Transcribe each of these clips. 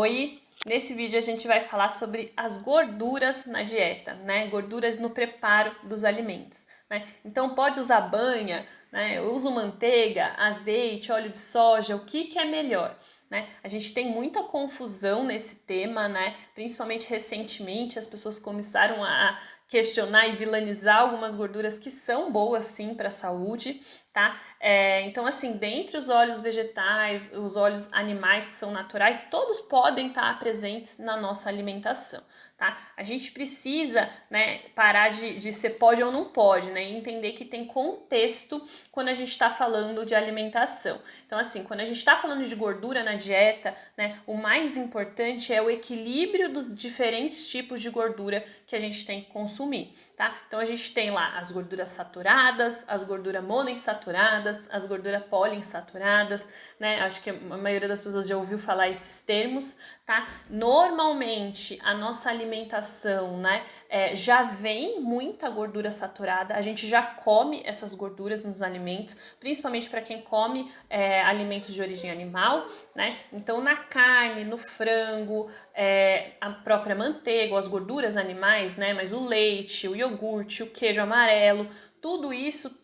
Oi! Nesse vídeo a gente vai falar sobre as gorduras na dieta, né? Gorduras no preparo dos alimentos, né? Então pode usar banha, né? Eu uso manteiga, azeite, óleo de soja, o que é melhor? Né? A gente tem muita confusão nesse tema, né? Principalmente recentemente as pessoas começaram a questionar e vilanizar algumas gorduras que são boas sim para a saúde, tá? Então assim, dentre os óleos vegetais, os óleos animais que são naturais, todos podem estar presentes na nossa alimentação, tá? A gente precisa, né, parar de ser pode ou não pode, né? E entender que tem contexto quando a gente está falando de alimentação. Então assim, quando a gente está falando de gordura na dieta, né, o mais importante é o equilíbrio dos diferentes tipos de gordura que a gente tem que consumir, tá? Então a gente tem lá as gorduras saturadas, as gorduras monoinsaturadas, as gorduras poliinsaturadas, né? Acho que a maioria das pessoas já ouviu falar esses termos, tá? Normalmente a nossa alimentação, né, já vem muita gordura saturada, a gente já come essas gorduras nos alimentos, principalmente para quem come alimentos de origem animal, né? Então na carne, no frango, a própria manteiga, as gorduras animais, né? Mas o leite, o iogurte, o queijo amarelo, tudo isso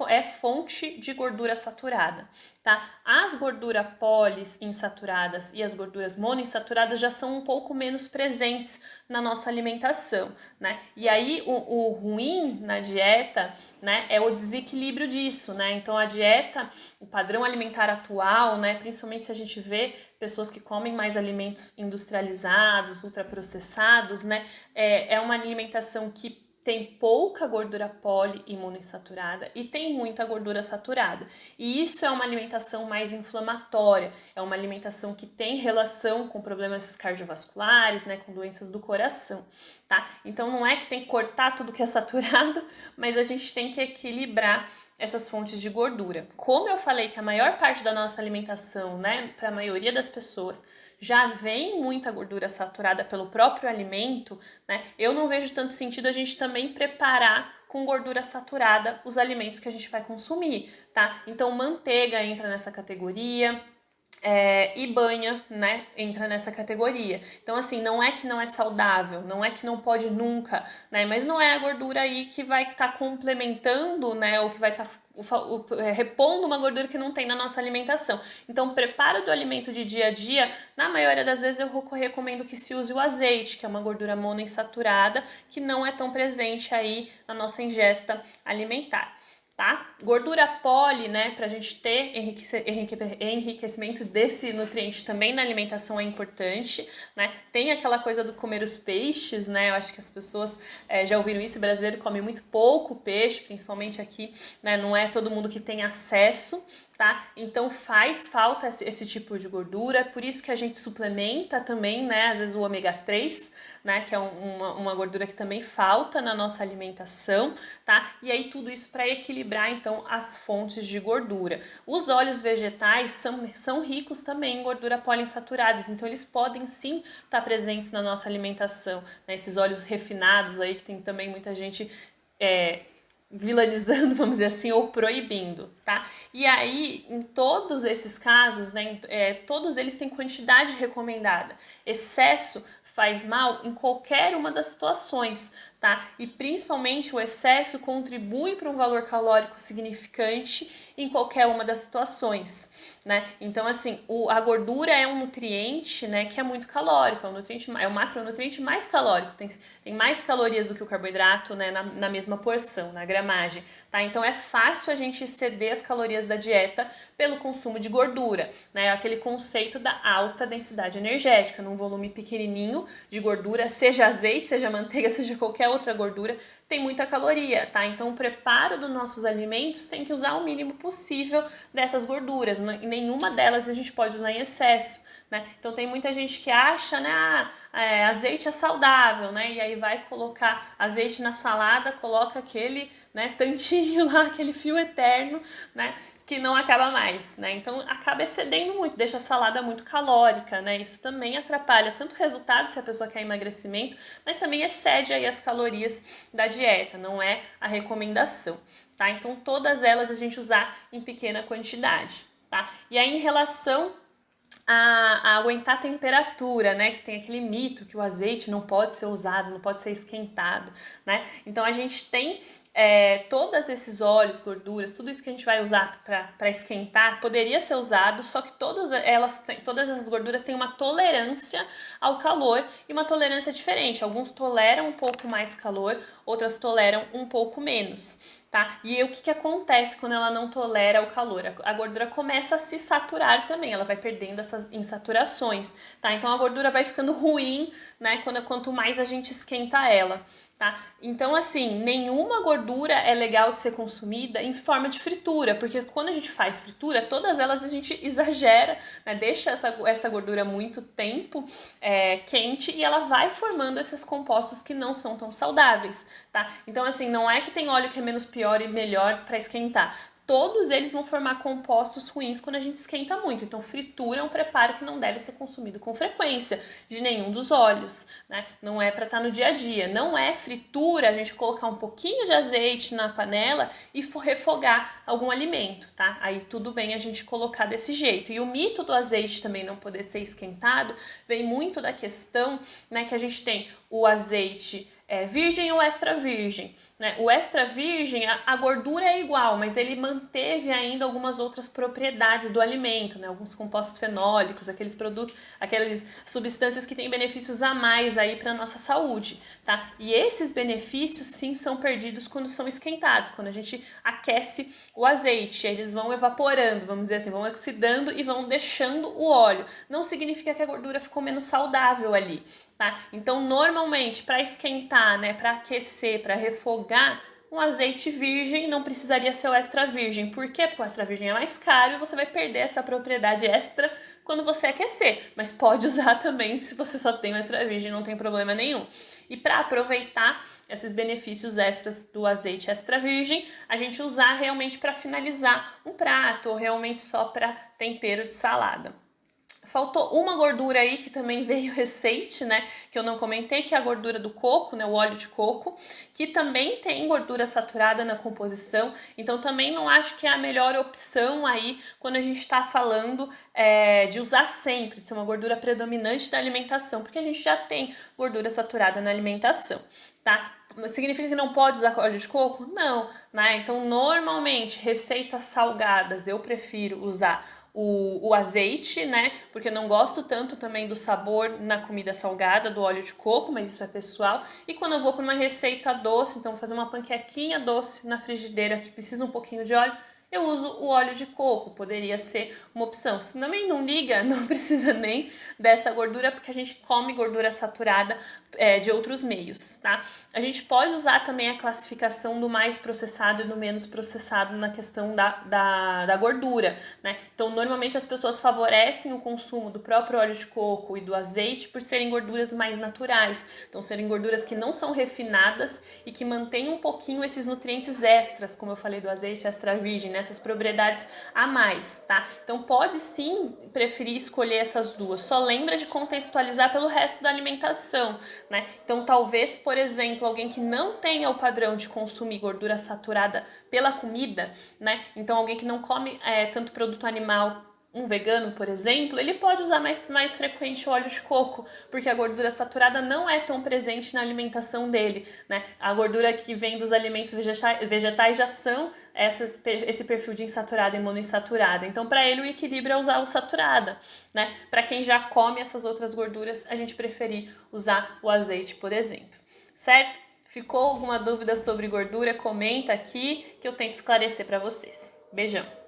é fonte de gordura saturada, tá? As gorduras poliinsaturadas e as gorduras monoinsaturadas já são um pouco menos presentes na nossa alimentação, né? E aí o ruim na dieta, né, é o desequilíbrio disso, né? Então a dieta, o padrão alimentar atual, né, principalmente se a gente vê pessoas que comem mais alimentos industrializados, ultraprocessados, né, é uma alimentação que tem pouca gordura poli e monoinsaturada e tem muita gordura saturada. E isso é uma alimentação mais inflamatória, é uma alimentação que tem relação com problemas cardiovasculares, né, com doenças do coração, tá? Então não é que tem que cortar tudo que é saturado, mas a gente tem que equilibrar essas fontes de gordura. Como eu falei que a maior parte da nossa alimentação, né, para a maioria das pessoas, já vem muita gordura saturada pelo próprio alimento, né, eu não vejo tanto sentido a gente também preparar com gordura saturada os alimentos que a gente vai consumir, tá? Então manteiga entra nessa categoria, e banha, né, entra nessa categoria. Então, assim, não é que não é saudável, não é que não pode nunca, né, mas não é a gordura aí que vai estar complementando, né, ou que vai estar repondo uma gordura que não tem na nossa alimentação. Então, o preparo do alimento de dia a dia, na maioria das vezes eu recomendo que se use o azeite, que é uma gordura monoinsaturada, que não é tão presente aí na nossa ingesta alimentar. Tá? Gordura poli, né, para a gente ter enriquecimento desse nutriente também na alimentação é importante, né? Tem aquela coisa do comer os peixes, né? Eu acho que as pessoas já ouviram isso, o brasileiro come muito pouco peixe, principalmente aqui, né? Não é todo mundo que tem acesso, tá? Então faz falta esse tipo de gordura, por isso que a gente suplementa também, né? Às vezes o ômega 3, né? Que é uma gordura que também falta na nossa alimentação, tá? E aí tudo isso para equilibrar então as fontes de gordura. Os óleos vegetais são ricos também em gordura poliinsaturadas, então eles podem sim estar presentes na nossa alimentação, né? Esses óleos refinados aí que tem também muita gente vilanizando, vamos dizer assim, ou proibindo, tá? E aí, em todos esses casos, né, todos eles têm quantidade recomendada. Excesso faz mal em qualquer uma das situações, tá? E principalmente o excesso contribui para um valor calórico significante em qualquer uma das situações, né? Então, assim, a gordura é um nutriente, né, que é muito calórico, é o macronutriente mais calórico, tem mais calorias do que o carboidrato, né, na mesma porção, na gramagem, tá? Então, é fácil a gente exceder as calorias da dieta pelo consumo de gordura, né? Aquele conceito da alta densidade energética, num volume pequenininho de gordura, seja azeite, seja manteiga, seja qualquer outra gordura, tem muita caloria, tá? Então, o preparo dos nossos alimentos tem que usar o mínimo possível dessas gorduras, e nenhuma delas a gente pode usar em excesso, né? Então, tem muita gente que acha, né, azeite é saudável, né? E aí vai colocar azeite na salada, coloca aquele, né, tantinho lá, aquele fio eterno, né, que não acaba mais, né? Então acaba excedendo muito, deixa a salada muito calórica, né? Isso também atrapalha tanto o resultado se a pessoa quer emagrecimento, mas também excede aí as calorias da dieta, não é a recomendação, tá? Então todas elas a gente usar em pequena quantidade, tá? E aí em relação a aguentar a temperatura, né? Que tem aquele mito que o azeite não pode ser usado, não pode ser esquentado, né? Então a gente tem todos esses óleos, gorduras, tudo isso que a gente vai usar para esquentar, poderia ser usado, só que todas essas gorduras têm uma tolerância ao calor e uma tolerância diferente. Alguns toleram um pouco mais calor, outras toleram um pouco menos. Tá? E o que acontece quando ela não tolera o calor? A gordura começa a se saturar também, ela vai perdendo essas insaturações, tá? Então a gordura vai ficando ruim, né? Quanto mais a gente esquenta ela. Tá? Então, assim, nenhuma gordura é legal de ser consumida em forma de fritura, porque quando a gente faz fritura, todas elas a gente exagera, né? Deixa essa gordura muito tempo quente e ela vai formando esses compostos que não são tão saudáveis, tá? Então, assim, não é que tem óleo que é menos pior e melhor para esquentar. Todos eles vão formar compostos ruins quando a gente esquenta muito. Então, fritura é um preparo que não deve ser consumido com frequência de nenhum dos óleos, né? Não é para estar no dia a dia. Não é fritura a gente colocar um pouquinho de azeite na panela e refogar algum alimento, tá? Aí tudo bem a gente colocar desse jeito. E o mito do azeite também não poder ser esquentado vem muito da questão, né, que a gente tem o azeite virgem ou extra virgem, né? O extra virgem, a gordura é igual, mas ele manteve ainda algumas outras propriedades do alimento, né? Alguns compostos fenólicos, aqueles produtos, aquelas substâncias que têm benefícios a mais aí para nossa saúde, tá? E esses benefícios sim são perdidos quando são esquentados, quando a gente aquece o azeite, eles vão evaporando, vamos dizer assim, vão oxidando e vão deixando o óleo. Não significa que a gordura ficou menos saudável ali. Tá? Então, normalmente, para esquentar, né, para aquecer, para refogar, um azeite virgem não precisaria ser o extra virgem. Por quê? Porque o extra virgem é mais caro e você vai perder essa propriedade extra quando você aquecer. Mas pode usar também se você só tem o extra virgem, não tem problema nenhum. E para aproveitar esses benefícios extras do azeite extra virgem, a gente usar realmente para finalizar um prato ou realmente só para tempero de salada. Faltou uma gordura aí que também veio recente, né? Que eu não comentei, que é a gordura do coco, né? O óleo de coco, que também tem gordura saturada na composição. Então também não acho que é a melhor opção aí quando a gente está falando de usar sempre, de ser uma gordura predominante da alimentação, porque a gente já tem gordura saturada na alimentação, tá? Significa que não pode usar óleo de coco? Não, né? Então, normalmente, receitas salgadas, eu prefiro usar o azeite, né? Porque eu não gosto tanto também do sabor na comida salgada do óleo de coco, mas isso é pessoal. E quando eu vou para uma receita doce, então fazer uma panquequinha doce na frigideira que precisa um pouquinho de óleo, eu uso o óleo de coco, poderia ser uma opção. Se também não liga, não precisa nem dessa gordura, porque a gente come gordura saturada de outros meios, tá? A gente pode usar também a classificação do mais processado e do menos processado na questão da gordura, né? Então, normalmente as pessoas favorecem o consumo do próprio óleo de coco e do azeite por serem gorduras mais naturais. Então, serem gorduras que não são refinadas e que mantêm um pouquinho esses nutrientes extras, como eu falei do azeite extra virgem, né? Essas propriedades a mais, tá? Então, pode sim preferir escolher essas duas. Só lembra de contextualizar pelo resto da alimentação, né? Então, talvez, por exemplo, alguém que não tenha o padrão de consumir gordura saturada pela comida, né? Então, alguém que não come tanto produto animal, um vegano, por exemplo, ele pode usar mais frequente o óleo de coco, porque a gordura saturada não é tão presente na alimentação dele, né? A gordura que vem dos alimentos vegetais já são esse perfil de insaturada e monoinsaturada. Então, para ele, o equilíbrio é usar o saturada, né? Para quem já come essas outras gorduras, a gente preferir usar o azeite, por exemplo, certo? Ficou alguma dúvida sobre gordura? Comenta aqui que eu tento esclarecer para vocês. Beijão!